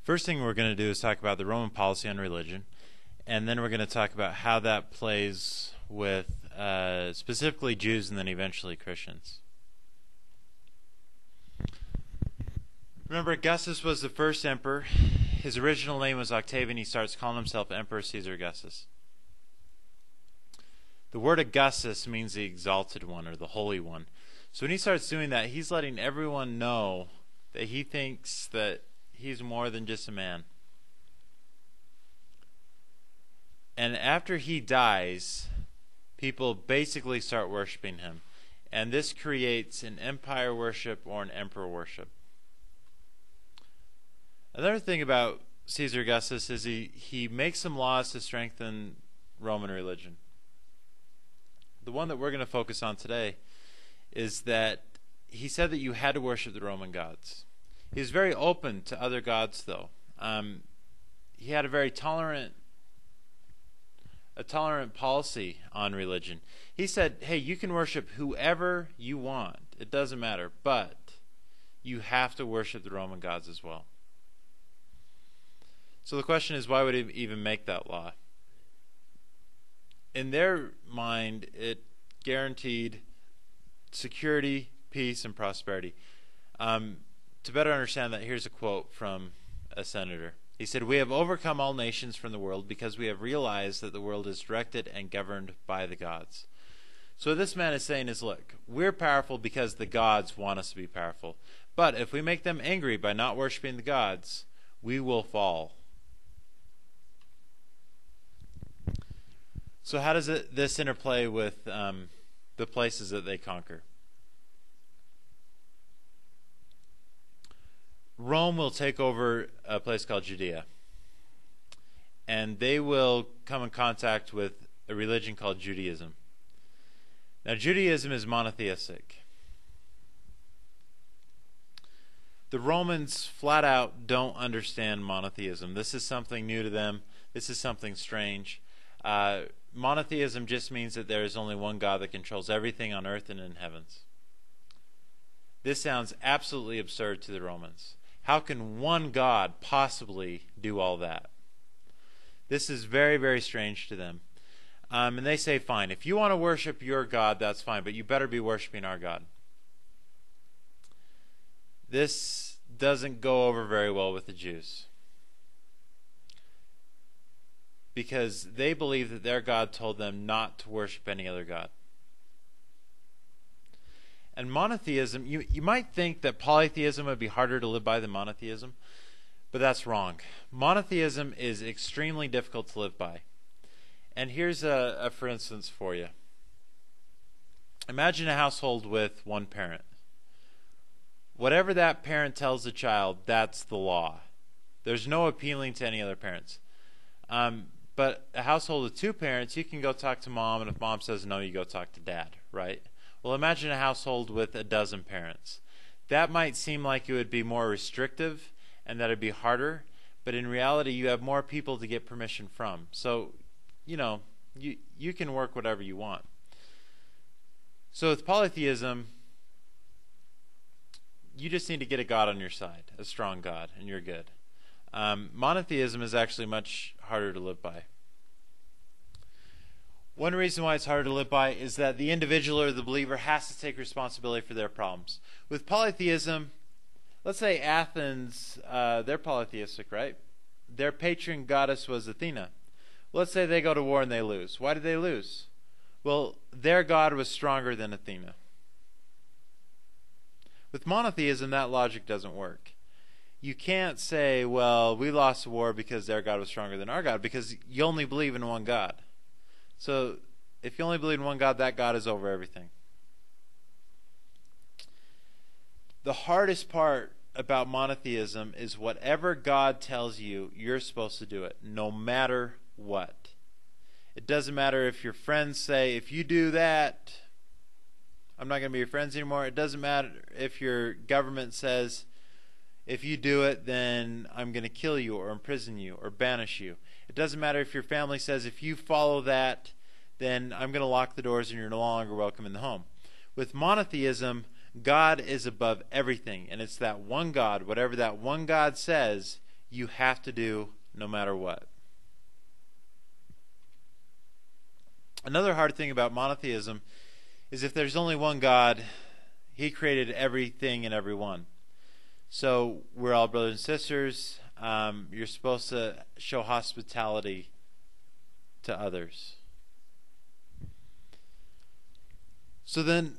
First thing we're going to do is talk about the Roman policy on religion, and then we're going to talk about how that plays with specifically Jews and then eventually Christians. Remember, Augustus was the first emperor. His original name was Octavian. He starts calling himself Emperor Caesar Augustus. The word Augustus means the exalted one or the holy one. So when he starts doing that, he's letting everyone know that he thinks that he's more than just a man. And after he dies, people basically start worshiping him. And this creates an empire worship or an emperor worship. Another thing about Caesar Augustus is he makes some laws to strengthen Roman religion. The one that we're going to focus on today is that he said that you had to worship the Roman gods. He was very open to other gods, though. He had a very tolerant policy on religion. He said, hey, you can worship whoever you want. It doesn't matter. But you have to worship the Roman gods as well. So the question is, why would he even make that law? In their mind, it guaranteed security, peace, and prosperity. To better understand that, here's a quote from a senator. He said, "We have overcome all nations from the world because we have realized that the world is directed and governed by the gods." So what this man is saying is, look, we're powerful because the gods want us to be powerful. But if we make them angry by not worshiping the gods, we will fall. So how does this interplay with the places that they conquer? Rome will take over a place called Judea, and they will come in contact with a religion called Judaism. Now, Judaism is monotheistic. The Romans flat out don't understand monotheism. This is something new to them. This is something strange. Monotheism just means that there is only one God that controls everything on earth and in heavens. This sounds absolutely absurd to the Romans. How can one God possibly do all that? This is very, very strange to them. And they say, fine, if you want to worship your God, that's fine, but you better be worshiping our God. This doesn't go over very well with the Jews, because they believe that their God told them not to worship any other God. And monotheism, you might think that polytheism would be harder to live by than monotheism, but that's wrong. Monotheism is extremely difficult to live by. And here's a for instance for you. Imagine a household with one parent. Whatever that parent tells the child, that's the law. There's no appealing to any other parents. But a household with two parents, you can go talk to mom, and if mom says no, you go talk to dad, right? Well, imagine a household with a dozen parents. That might seem like it would be more restrictive and that it'd be harder, but in reality, you have more people to get permission from. So, you can work whatever you want. So with polytheism, you just need to get a God on your side, a strong God, and you're good. Monotheism is actually much harder to live by. One reason why it's harder to live by is that the individual or the believer has to take responsibility for their problems. With polytheism, let's say Athens, they're polytheistic, right? Their patron goddess was Athena. Let's say they go to war and they lose. Why did they lose? Well, their god was stronger than Athena. With monotheism, that logic doesn't work. You can't say, well, we lost the war because their God was stronger than our God, because you only believe in one God. So if you only believe in one God, that God is over everything. The hardest part about monotheism is whatever God tells you, you're supposed to do it, no matter what. It doesn't matter if your friends say, if you do that, I'm not going to be your friends anymore. It doesn't matter if your government says, if you do it, then I'm going to kill you or imprison you or banish you. It doesn't matter if your family says, if you follow that, then I'm going to lock the doors and you're no longer welcome in the home. With monotheism, God is above everything, and it's that one God. Whatever that one God says, you have to do no matter what. Another hard thing about monotheism is if there's only one God, he created everything and everyone. So we're all brothers and sisters. You're supposed to show hospitality to others. So then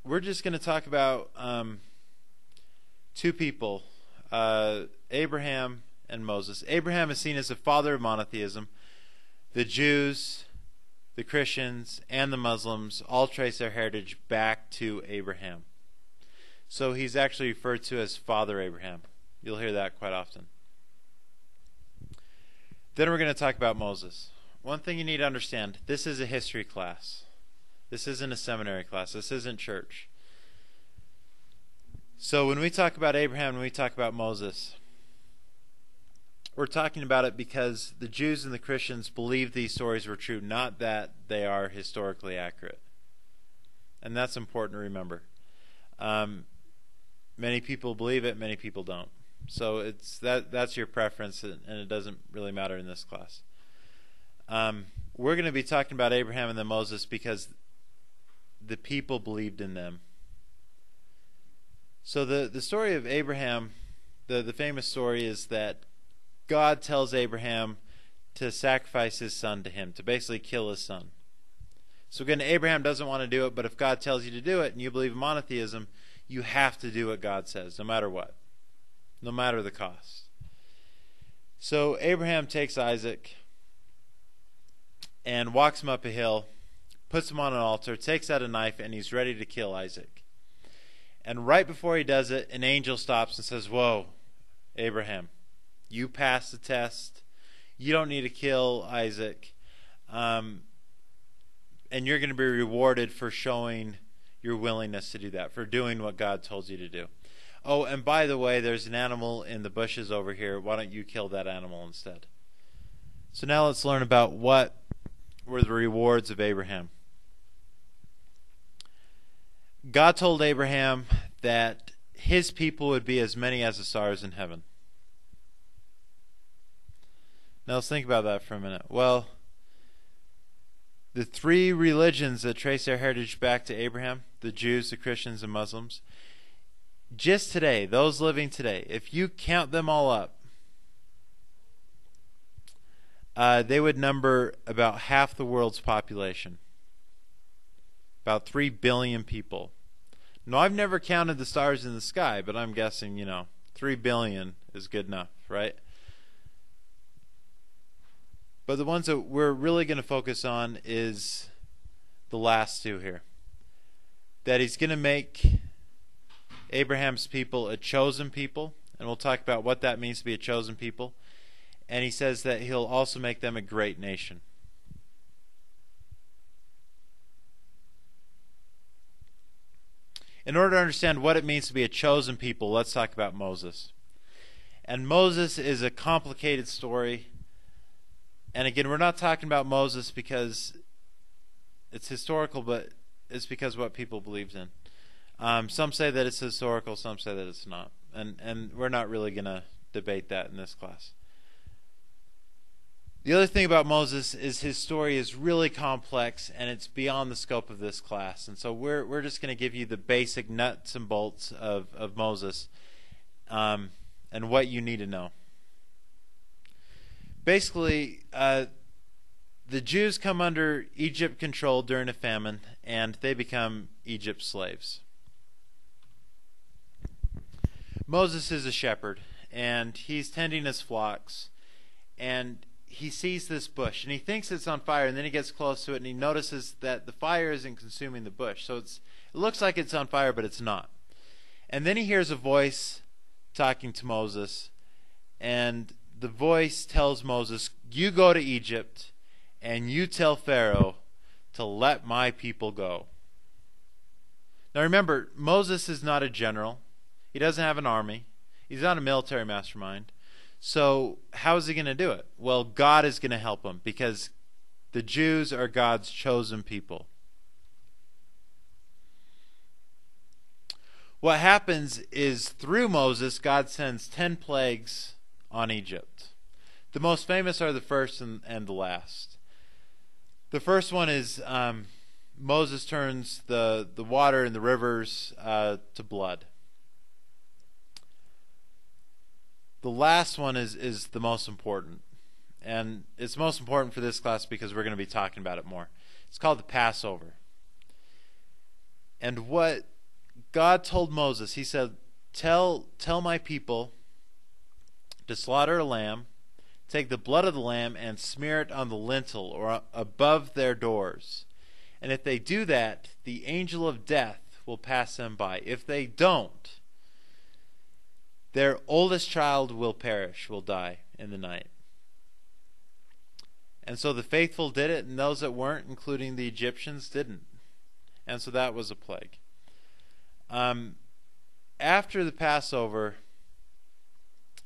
we're just going to talk about two people, Abraham and Moses. Abraham is seen as the father of monotheism. The Jews, the Christians, and the Muslims all trace their heritage back to Abraham. So he's actually referred to as Father Abraham. You'll hear that quite often. Then we're going to talk about Moses. One thing you need to understand, this is a history class. This isn't a seminary class. This isn't church. So when we talk about Abraham, when we talk about Moses, we're talking about it because the Jews and the Christians believe these stories were true, not that they are historically accurate. And that's important to remember. Many people believe it, many people don't. So that's your preference, and it doesn't really matter in this class. We're going to be talking about Abraham and then Moses because the people believed in them. So the story of Abraham, the famous story is that God tells Abraham to sacrifice his son to him, to basically kill his son. So again, Abraham doesn't want to do it, but if God tells you to do it and you believe in monotheism, you have to do what God says, no matter what, no matter the cost. So Abraham takes Isaac and walks him up a hill, puts him on an altar, takes out a knife, and he's ready to kill Isaac. And right before he does it, an angel stops and says, "Whoa, Abraham, you passed the test. You don't need to kill Isaac. And you're going to be rewarded for showing your willingness to do that, for doing what God told you to do. Oh, and by the way, there's an animal in the bushes over here. Why don't you kill that animal instead?" So now let's learn about what were the rewards of Abraham. God told Abraham that his people would be as many as the stars in heaven. Now let's think about that for a minute. Well, the three religions that trace their heritage back to Abraham, the Jews, the Christians, and Muslims, just today, those living today, if you count them all up, they would number about half the world's population. About 3 billion people. No, I've never counted the stars in the sky, but I'm guessing, 3 billion is good enough, right? But the ones that we're really going to focus on is the last two here. That he's going to make Abraham's people a chosen people, and we'll talk about what that means to be a chosen people. And he says that he'll also make them a great nation. In order to understand what it means to be a chosen people, let's talk about Moses. And Moses is a complicated story. And again, we're not talking about Moses because it's historical, but it's because of what people believed in. Some say that it's historical, some say that it's not. And we're not really going to debate that in this class. The other thing about Moses is his story is really complex and it's beyond the scope of this class. And so we're just going to give you the basic nuts and bolts of Moses and what you need to know. Basically, the Jews come under Egypt control during a famine and they become Egypt's slaves. Moses is a shepherd and he's tending his flocks, and he sees this bush and he thinks it's on fire, and then he gets close to it and he notices that the fire isn't consuming the bush. So it looks like it's on fire, but it's not. And then he hears a voice talking to Moses, and the voice tells Moses, "You go to Egypt and you tell Pharaoh to let my people go." Now remember, Moses is not a general. He doesn't have an army. He's not a military mastermind. So how is he going to do it? Well, God is going to help him because the Jews are God's chosen people. what happens is through Moses, God sends 10 plagues on Egypt. The most famous are the first and the last. The first one is Moses turns the water in the rivers to blood. The last one is the most important. And it's most important for this class because we're going to be talking about it more. It's called the Passover. And what God told Moses, he said, tell my people to slaughter a lamb, take the blood of the lamb and smear it on the lintel or above their doors. And if they do that, the angel of death will pass them by. If they don't, their oldest child will perish, will die in the night. And so the faithful did it, and those that weren't, including the Egyptians, didn't. And so that was a plague. After the Passover,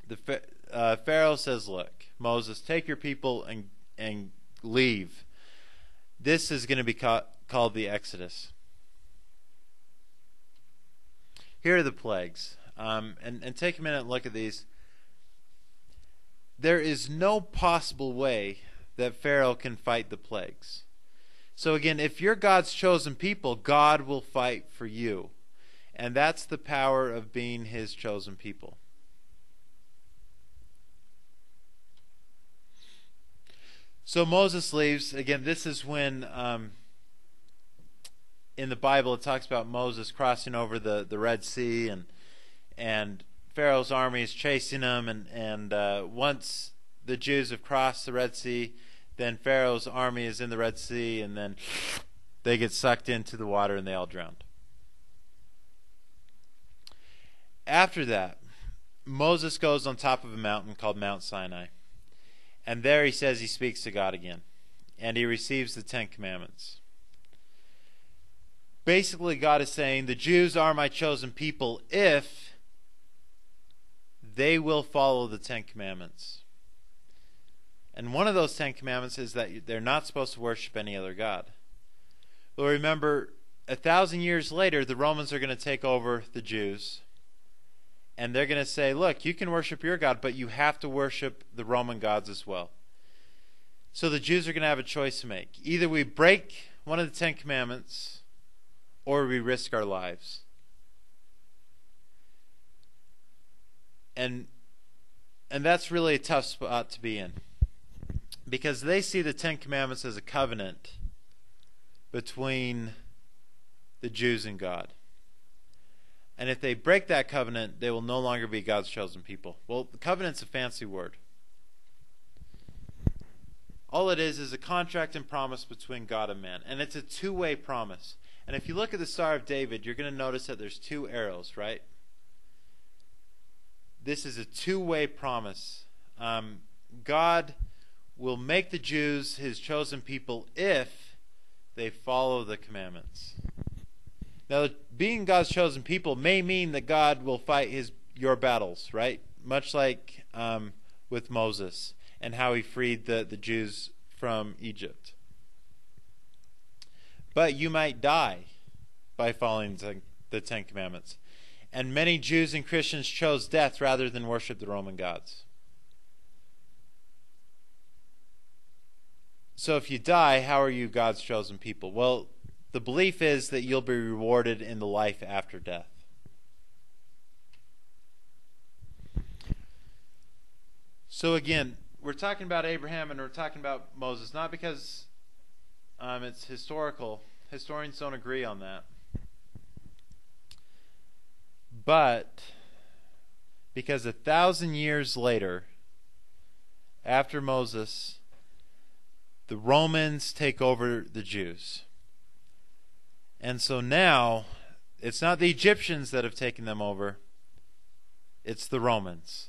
the Pharaoh says, look, Moses, take your people and leave. This is going to be called the Exodus. Here are the plagues. And take a minute and look at these. There is no possible way that Pharaoh can fight the plagues. So again, if you're God's chosen people, God will fight for you. And that's the power of being his chosen people. So Moses leaves. Again, this is when in the Bible it talks about Moses crossing over the Red Sea, and Pharaoh's army is chasing them, and once the Jews have crossed the Red Sea, then Pharaoh's army is in the Red Sea, and then they get sucked into the water and they all drowned. After that, Moses goes on top of a mountain called Mount Sinai. And there he says he speaks to God again. And he receives the 10 Commandments. Basically, God is saying, the Jews are my chosen people if they will follow the 10 Commandments. And one of those 10 Commandments is that they're not supposed to worship any other God. Well, remember, 1,000 years later, the Romans are going to take over the Jews. And they're going to say, look, you can worship your God, but you have to worship the Roman gods as well. So the Jews are going to have a choice to make. Either we break one of the 10 Commandments, or we risk our lives. And that's really a tough spot to be in. Because they see the 10 Commandments as a covenant between the Jews and God. And if they break that covenant, they will no longer be God's chosen people. Well, the covenant's a fancy word. All it is a contract and promise between God and man. And it's a two-way promise. And if you look at the Star of David, you're going to notice that there's two arrows, right? This is a two-way promise. God will make the Jews his chosen people if they follow the commandments. Now, being God's chosen people may mean that God will fight your battles, right? Much like with Moses and how he freed the Jews from Egypt. But you might die by following the 10 Commandments. And many Jews and Christians chose death rather than worship the Roman gods. So if you die, how are you God's chosen people? Well, the belief is that you'll be rewarded in the life after death. So again, we're talking about Abraham and we're talking about Moses, not because it's historical. Historians don't agree on that. But because 1,000 years later, after Moses, the Romans take over the Jews. And so now, it's not the Egyptians that have taken them over, it's the Romans.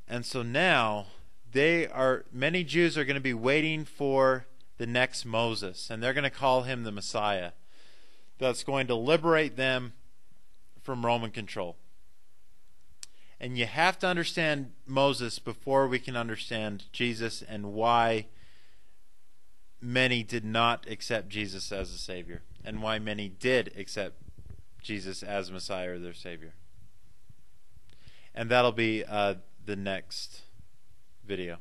And so now, many Jews are going to be waiting for the next Moses, and they're going to call him the Messiah, that's going to liberate them from Roman control. And you have to understand Moses before we can understand Jesus and why many did not accept Jesus as a Savior, and why many did accept Jesus as Messiah or their Savior. And that'll be the next video.